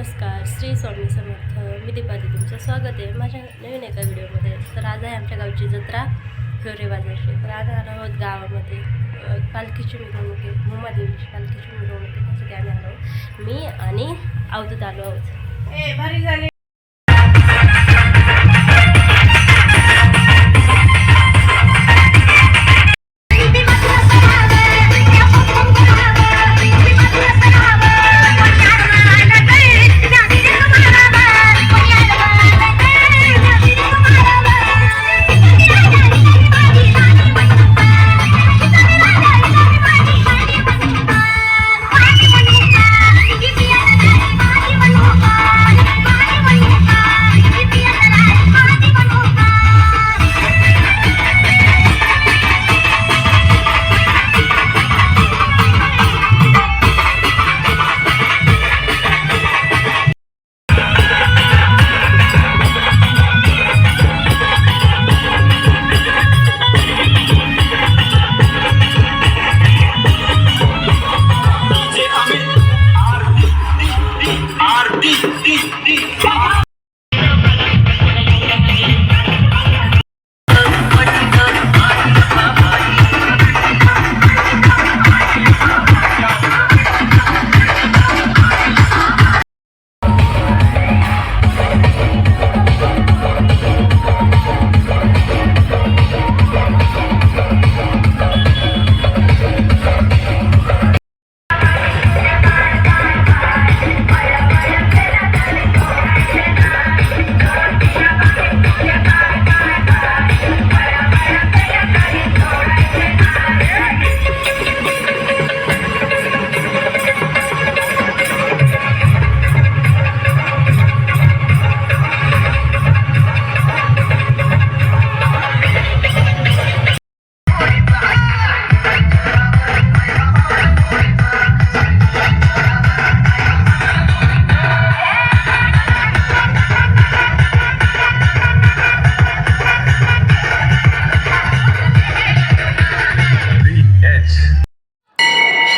नमस्कार, श्री स्वामी समर्थ. मी दीपाली, तुमचं स्वागत आहे माझ्या नवीन एका व्हिडिओमध्ये. तर आज आहे आमच्या गावची जत्रा हिवरे बाजारची. तर आज आलो आहोत गावामध्ये पालखीची मिरवणूक आहे, मुंबादेवीची पालखीची मिरवणूक आहे, त्यासाठी आम्ही आलो आहोत. मी आणि अवधूत आलो आहोत. भारी झाले.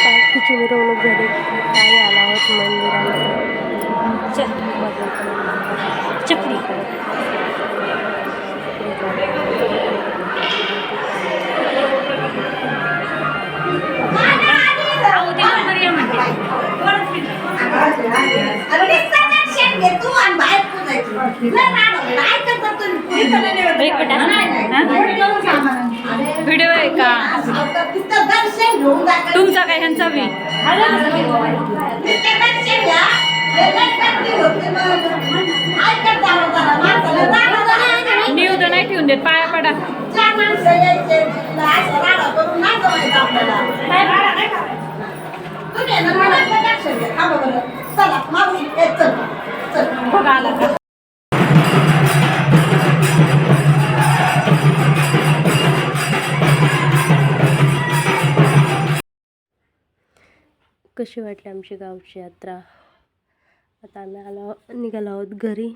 पालखीची मिरवणूक झाली आणि आलो आहोत मंदिरामध्ये. चपली व्हिडिओ आहे का तुमचा काय ह्यांचा बी न्यूज नाही ठेवून देत. पाया पडा. कशी वाटली आमची गावची यात्रा. आता आम्ही निघालो आहोत घरी.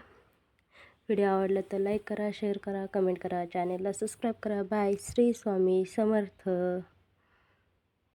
व्हिडिओ आवडला तर लाईक करा, शेअर करा, कमेंट करा, चॅनेलला सबस्क्राईब करा. बाय. श्री स्वामी समर्थ.